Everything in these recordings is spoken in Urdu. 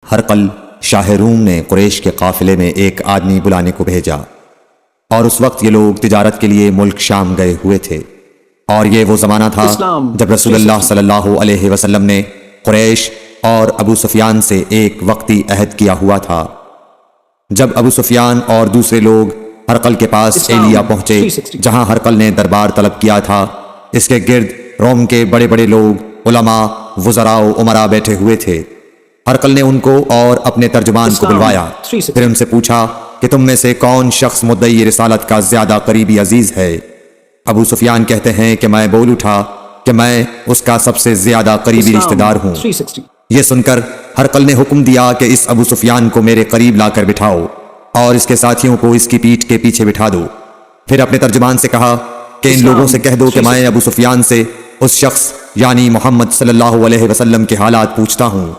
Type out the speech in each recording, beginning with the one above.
ہرقل شاہ روم نے قریش کے قافلے میں ایک آدمی بلانے کو بھیجا، اور اس وقت یہ لوگ تجارت کے لیے ملک شام گئے ہوئے تھے، اور یہ وہ زمانہ تھا جب رسول اللہ صلی اللہ علیہ وسلم نے قریش اور ابو سفیان سے ایک وقتی عہد کیا ہوا تھا۔ جب ابو سفیان اور دوسرے لوگ ہرقل کے پاس ایلیا پہنچے جہاں ہرقل نے دربار طلب کیا تھا، اس کے گرد روم کے بڑے بڑے لوگ، علماء، وزراء و امراء بیٹھے ہوئے تھے۔ ہرقل نے ان کو اور اپنے ترجمان کو بلوایا، پھر ان سے پوچھا کہ تم میں سے کون شخص مدعی رسالت کا زیادہ قریبی عزیز ہے؟ ابو سفیان کہتے ہیں کہ میں بول اٹھا کہ میں اس کا سب سے زیادہ قریبی رشتہ دار ہوں۔ یہ سن کر ہرقل نے حکم دیا کہ اس ابو سفیان کو میرے قریب لا کر بٹھاؤ اور اس کے ساتھیوں کو اس کی پیٹھ کے پیچھے بٹھا دو۔ پھر اپنے ترجمان سے کہا کہ ان لوگوں سے کہہ دو کہ میں ابو سفیان سے اس شخص یعنی محمد صلی اللہ علیہ وسلم کے حالات پوچھتا ہوں،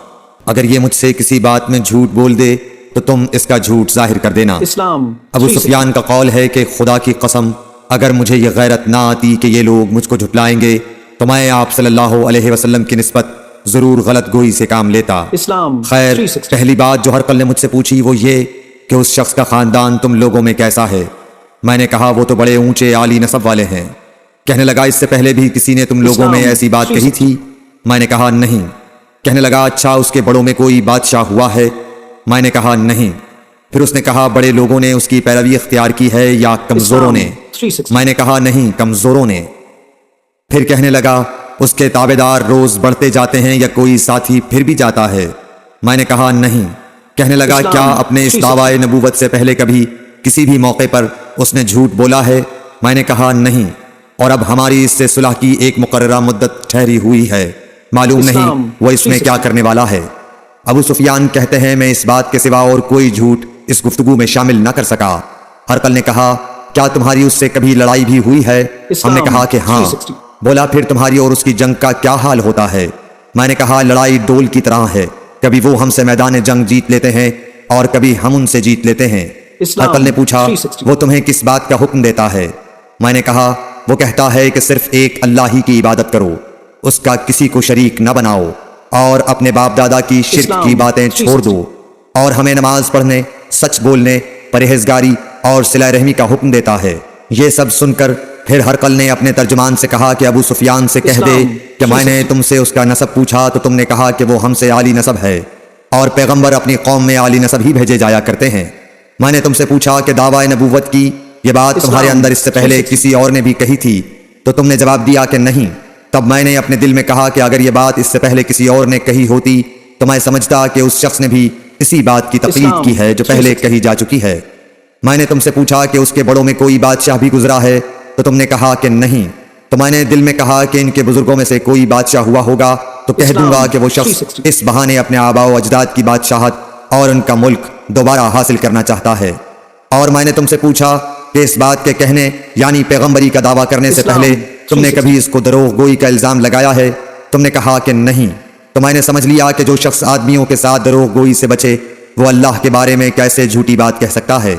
اگر یہ مجھ سے کسی بات میں جھوٹ بول دے تو تم اس کا جھوٹ ظاہر کر دینا۔ ابو سفیان کا قول ہے کہ خدا کی قسم اگر مجھے یہ غیرت نہ آتی کہ یہ لوگ مجھ کو جھٹلائیں گے تو میں آپ صلی اللہ علیہ وسلم کی نسبت ضرور غلط گوئی سے کام لیتا۔ خیر، پہلی بات جو ہرقل نے مجھ سے پوچھی وہ یہ کہ اس شخص کا خاندان تم لوگوں میں کیسا ہے؟ میں نے کہا وہ تو بڑے اونچے عالی نسب والے ہیں۔ کہنے لگا اس سے پہلے بھی کسی نے تم لوگوں میں ایسی بات کہی تھی؟ میں نے کہا نہیں۔ کہنے لگا اچھا اس کے بڑوں میں کوئی بادشاہ ہوا ہے؟ میں نے کہا نہیں۔ پھر اس نے کہا بڑے لوگوں نے اس کی پیروی اختیار کی ہے یا کمزوروں نے؟ میں نے کہا نہیں، کمزوروں نے۔ پھر کہنے لگا اس کے تابعدار روز بڑھتے جاتے ہیں یا کوئی ساتھی پھر بھی جاتا ہے؟ میں نے کہا نہیں۔ کہنے لگا کیا اپنے اس دعوی نبوت سے پہلے کبھی کسی بھی موقع پر اس نے جھوٹ بولا ہے؟ میں نے کہا نہیں، اور اب ہماری اس سے صلح کی ایک مقررہ مدت ٹھہری ہوئی ہے، معلوم نہیں وہ اس میں کیا کرنے والا ہے۔ ابو سفیان کہتے ہیں میں اس بات کے سوا اور کوئی جھوٹ اس گفتگو میں شامل نہ کر سکا۔ ہرقل نے کہا کیا تمہاری اس سے کبھی لڑائی بھی ہوئی ہے؟ ہم نے کہا کہ ہاں۔ بولا پھر تمہاری اور اس کی جنگ کا کیا حال ہوتا ہے؟ میں نے کہا لڑائی ڈول کی طرح ہے، کبھی وہ ہم سے میدان جنگ جیت لیتے ہیں اور کبھی ہم ان سے جیت لیتے ہیں۔ ہرقل نے پوچھا وہ تمہیں کس بات کا حکم دیتا ہے؟ میں نے کہا وہ کہتا ہے کہ صرف ایک اللہ ہی کی عبادت کرو، اس کا کسی کو شریک نہ بناؤ، اور اپنے باپ دادا کی شرک کی باتیں چھوڑ دو، اور ہمیں نماز پڑھنے، سچ بولنے، پرہیزگاری اور صلہ رحمی کا حکم دیتا ہے۔ یہ سب سن کر پھر ہرقل نے اپنے ترجمان سے کہا کہ ابو سفیان سے کہہ دے کہ میں نے تم سے اس کا نسب پوچھا تو تم نے کہا کہ وہ ہم سے عالی نسب ہے، اور پیغمبر اپنی قوم میں عالی نسب ہی بھیجے جایا کرتے ہیں۔ میں نے تم سے پوچھا کہ دعوی نبوت کی یہ بات تمہارے اندر اس سے پہلے کسی اور نے بھی کہی تھی تو تم نے جواب دیا کہ نہیں۔ تب میں نے اپنے دل میں کہا کہ اگر یہ بات اس سے پہلے کسی اور نے کہی ہوتی تو میں سمجھتا کہ اس شخص نے بھی اسی بات کی تقلید کی ہے جو پہلے کہی جا چکی ہے۔ میں نے تم سے پوچھا کہ اس کے بڑوں میں کوئی بادشاہ بھی گزرا ہے تو تم نے کہا کہ نہیں۔ تو میں نے دل میں کہا کہ ان کے بزرگوں میں سے کوئی بادشاہ ہوا ہوگا تو کہہ دوں گا کہ وہ شخص اس بہانے اپنے آباء و اجداد کی بادشاہت اور ان کا ملک دوبارہ حاصل کرنا چاہتا ہے۔ اور میں نے تم سے پوچھا کہ اس بات کے کہنے یعنی پیغمبری کا دعویٰ کرنے سے پہلے تم نے کبھی اس کو دروغ گوئی کا الزام لگایا ہے؟ تم نے کہا کہ نہیں۔ تو میں نے سمجھ لیا کہ جو شخص آدمیوں کے ساتھ دروغ گوئی سے بچے وہ اللہ کے بارے میں کیسے جھوٹی بات کہہ سکتا ہے۔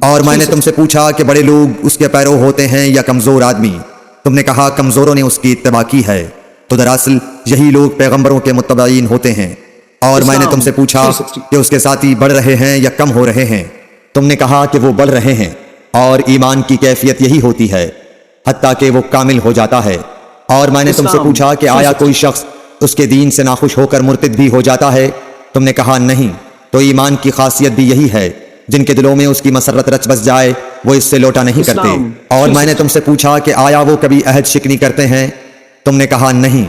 اور میں نے تم سے پوچھا کہ بڑے لوگ اس کے پیرو ہوتے ہیں یا کمزور آدمی؟ تم نے کہا کمزوروں نے اس کی اتباع کی ہے، تو دراصل یہی لوگ پیغمبروں کے متبعین ہوتے ہیں۔ اور میں نے تم سے پوچھا کہ اس کے ساتھی بڑھ رہے ہیں یا کم ہو رہے ہیں؟ تم نے کہا کہ وہ بڑھ رہے ہیں، اور ایمان کی کیفیت یہی ہوتی ہے حتیٰ کہ وہ کامل ہو جاتا ہے۔ اور میں نے تم سے پوچھا کہ آیا کوئی شخص اس کے دین سے ناخوش ہو کر مرتد بھی ہو جاتا ہے؟ تم نے کہا نہیں۔ تو ایمان کی خاصیت بھی یہی ہے، جن کے دلوں میں اس کی مسرت رچ بس جائے وہ اس سے لوٹا نہیں کرتے۔ اور میں نے تم سے پوچھا کہ آیا وہ کبھی عہد شکنی کرتے ہیں؟ تم نے کہا نہیں۔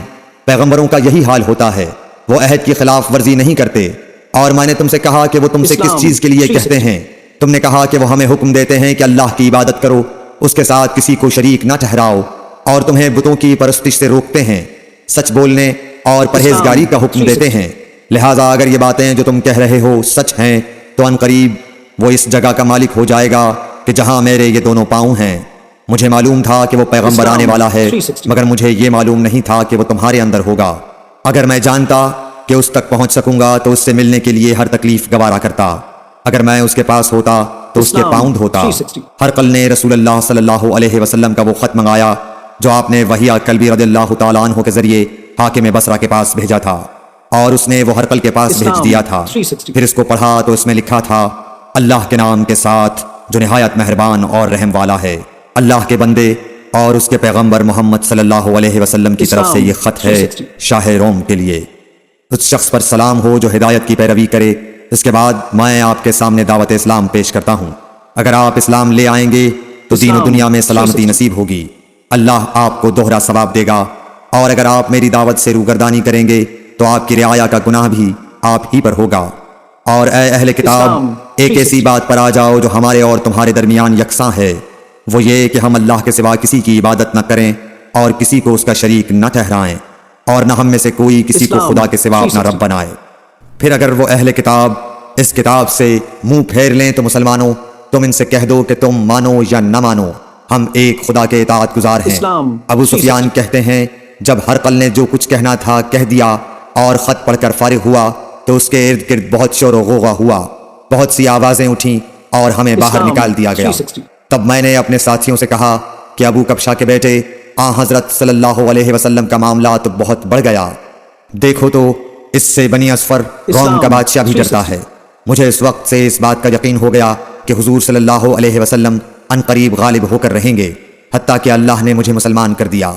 پیغمبروں کا یہی حال ہوتا ہے، وہ عہد کی خلاف ورزی نہیں کرتے۔ اور میں نے تم سے کہا کہ وہ تم سے کس چیز کے لیے کہتے ہیں؟ تم نے کہا کہ وہ ہمیں حکم دیتے ہیں کہ اللہ کی عبادت کرو، اس کے ساتھ کسی کو شریک نہ ٹھہراؤ، اور تمہیں بتوں کی پرستش سے روکتے ہیں، سچ بولنے اور پرہیزگاری کا حکم دیتے ہیں۔ لہٰذا اگر یہ باتیں جو تم کہہ رہے ہو سچ ہیں تو ان قریب وہ اس جگہ کا مالک ہو جائے گا کہ جہاں میرے یہ دونوں پاؤں ہیں۔ مجھے معلوم تھا کہ وہ پیغمبر آنے والا ہے، مگر مجھے یہ معلوم نہیں تھا کہ وہ تمہارے اندر ہوگا۔ اگر میں جانتا کہ اس تک پہنچ سکوں گا تو اس سے ملنے کے لیے ہر تکلیف گوارا کرتا، اگر میں اس کے پاس ہوتا تو اس کے پاؤں دھوتا۔ ہرقل نے رسول اللہ صلی اللہ علیہ وسلم کا وہ خط منگایا جو آپ نے وحیہ کلبی رضی اللہ تعالیٰ عنہ کے ذریعے حاکم بصرہ کے پاس بھیجا تھا، اور اس نے وہ ہرقل کے پاس بھیج دیا تھا۔ پھر اس کو پڑھا تو اس میں لکھا تھا، اللہ کے نام کے ساتھ جو نہایت مہربان اور رحم والا ہے۔ اللہ کے بندے اور اس کے پیغمبر محمد صلی اللہ علیہ وسلم کی طرف سے یہ خط ہے شاہ روم کے لیے۔ اس شخص پر سلام ہو جو ہدایت کی پیروی کرے۔ اس کے بعد میں آپ کے سامنے دعوت اسلام پیش کرتا ہوں۔ اگر آپ اسلام لے آئیں گے تو دین و دنیا میں سلامتی نصیب ہوگی، اللہ آپ کو دوہرا ثواب دے گا، اور اگر آپ میری دعوت سے روگردانی کریں گے تو آپ کی رعایا کا گناہ بھی آپ ہی پر ہوگا۔ اور اے اہل کتاب، ایک ایسی بات پر آ جاؤ جو ہمارے اور تمہارے درمیان یکساں ہے، وہ یہ کہ ہم اللہ کے سوا کسی کی عبادت نہ کریں اور کسی کو اس کا شریک نہ ٹھہرائیں، اور نہ ہم میں سے کوئی کسی کو خدا کے سوا اپنا رب بنائے۔ پھر اگر وہ اہل کتاب اس کتاب سے منہ پھیر لیں تو مسلمانوں، تم ان سے کہہ دو کہ تم مانو یا نہ مانو، ہم ایک خدا کے اطاعت گزار ہیں۔ ابو سفیان کہتے ہیں، جب ہرقل نے جو کچھ کہنا تھا کہہ دیا اور خط پڑھ کر فارغ ہوا تو اس کے ارد گرد بہت شور و غوغا ہوا، بہت سی آوازیں اٹھیں اور ہمیں باہر نکال دیا گیا۔ تب میں نے اپنے ساتھیوں سے کہا کہ ابو کبشا کے بیٹے حضرت صلی اللہ علیہ وسلم کا معاملہ تو بہت بڑھ گیا، دیکھو تو اس سے بنی اصفر روم کا بادشاہ بھی ڈرتا ہے۔ مجھے اس وقت سے اس بات کا یقین ہو گیا کہ حضور صلی اللہ علیہ وسلم ان قریب غالب ہو کر رہیں گے، حتیٰ کہ اللہ نے مجھے مسلمان کر دیا۔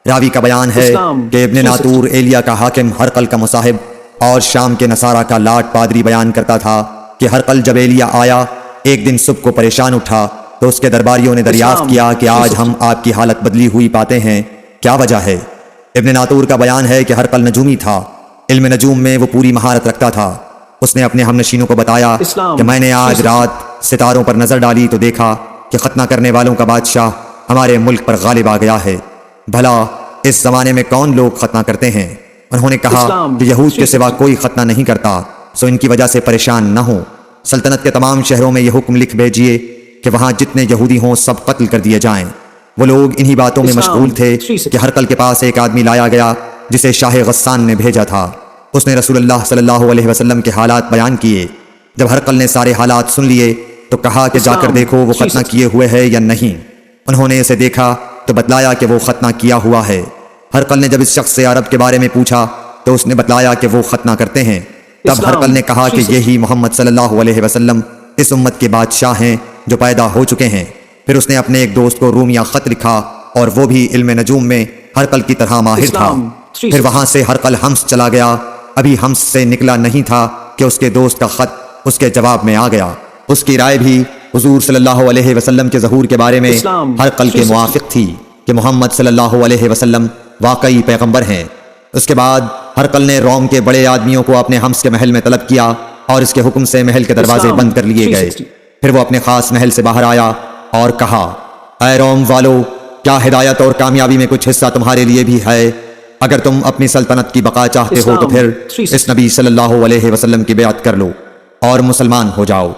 راوی کا بیان ہے کہ ابن ناطور ایلیا کا حاکم ہرقل کا مصاحب اور شام کے نصارہ کا لاٹ پادری بیان کرتا تھا کہ ہرقل جب ایلیا آیا ایک دن صبح کو پریشان اٹھا تو اس کے درباریوں نے دریافت کیا کہ آج ہم آپ کی حالت بدلی ہوئی پاتے ہیں، کیا وجہ ہے؟ ابن ناطور کا بیان ہے کہ ہرقل نجومی تھا، علم نجوم میں وہ پوری مہارت رکھتا تھا۔ اس نے اپنے ہمنشینوں کو بتایا کہ میں نے آج رات ستاروں پر نظر ڈالی تو دیکھا کہ ختنہ کرنے والوں کا بادشاہ ہمارے ملک پر غالب آ گیا ہے، بھلا اس زمانے میں کون لوگ ختنہ کرتے ہیں؟ انہوں نے کہا کہ یہود کے سوا کوئی ختنہ نہیں کرتا، سو ان کی وجہ سے پریشان نہ ہوں۔ سلطنت کے تمام شہروں میں یہ حکم لکھ بھیجیے کہ وہاں جتنے یہودی ہوں سب قتل کر دیے جائیں۔ وہ لوگ انہی باتوں میں مشغول تھے کہ ہرقل کے پاس ایک آدمی لایا گیا جسے شاہ غسان نے بھیجا تھا۔ اس نے رسول اللہ صلی اللہ علیہ وسلم کے حالات بیان کیے۔ جب ہرقل نے سارے حالات سن لیے تو کہا کہ جا کر دیکھو وہ ختنہ کیے ہوئے ہے یا نہیں۔ انہوں نے اسے دیکھا تو بتلایا کہ وہ ختنہ کیا ہوا ہے۔ ہرقل نے جب اس شخص سے عرب کے بارے میں پوچھا تو اس نے بتلایا کہ وہ ختنہ کرتے ہیں۔ تب ہرقل نے کہا کہ یہی محمد صلی اللہ علیہ وسلم اس امت کے بادشاہ ہیں جو پیدا ہو چکے ہیں۔ پھر اس نے اپنے ایک دوست کو رومیہ خط لکھا اور وہ بھی علم نجوم میں ہرقل کی طرح ماہر تھا۔ پھر وہاں سے ہرقل حمص چلا گیا، ابھی حمص سے نکلا نہیں تھا کہ اس کے دوست کا خط اس کے جواب میں آ گیا۔ اس کی رائے بھی حضور صلی اللہ علیہ وسلم کے ظہور کے بارے میں ہرقل کے موافق تھی کہ محمد صلی اللہ علیہ وسلم واقعی پیغمبر ہیں۔ اس کے بعد ہرقل نے روم کے بڑے آدمیوں کو اپنے حمص کے محل میں طلب کیا اور اس کے حکم سے محل کے دروازے بند کر لیے گئے۔ پھر وہ اپنے خاص محل سے باہر آیا اور کہا، اے روم والو، کیا ہدایت اور کامیابی میں کچھ حصہ تمہارے لیے بھی ہے؟ اگر تم اپنی سلطنت کی بقا چاہتے ہو تو پھر اس نبی صلی اللہ علیہ وسلم کی بیعت کر لو اور مسلمان ہو جاؤ۔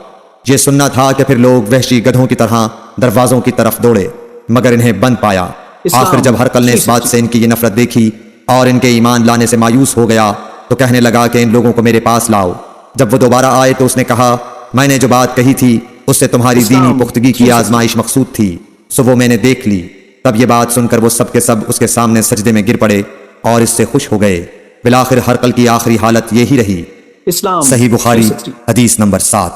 یہ سننا تھا کہ پھر لوگ وحشی گدھوں کی طرح دروازوں کی طرف دوڑے مگر انہیں بند پایا۔ آخر جب ہرقل نے اس بات سے ان کی یہ نفرت دیکھی اور ان کے ایمان لانے سے مایوس ہو گیا تو کہنے لگا کہ ان لوگوں کو میرے پاس لاؤ۔ جب وہ دوبارہ آئے تو اس نے کہا، میں نے جو بات کہی تھی اس سے تمہاری دینی پختگی کی آزمائش مقصود تھی، سو وہ میں نے دیکھ لی۔ تب یہ بات سن کر وہ سب کے سب اس کے سامنے سجدے میں گر پڑے اور اس سے خوش ہو گئے۔ بالآخر ہرقل کی آخری حالت یہی رہی۔ صحیح بخاری حدیث نمبر 7۔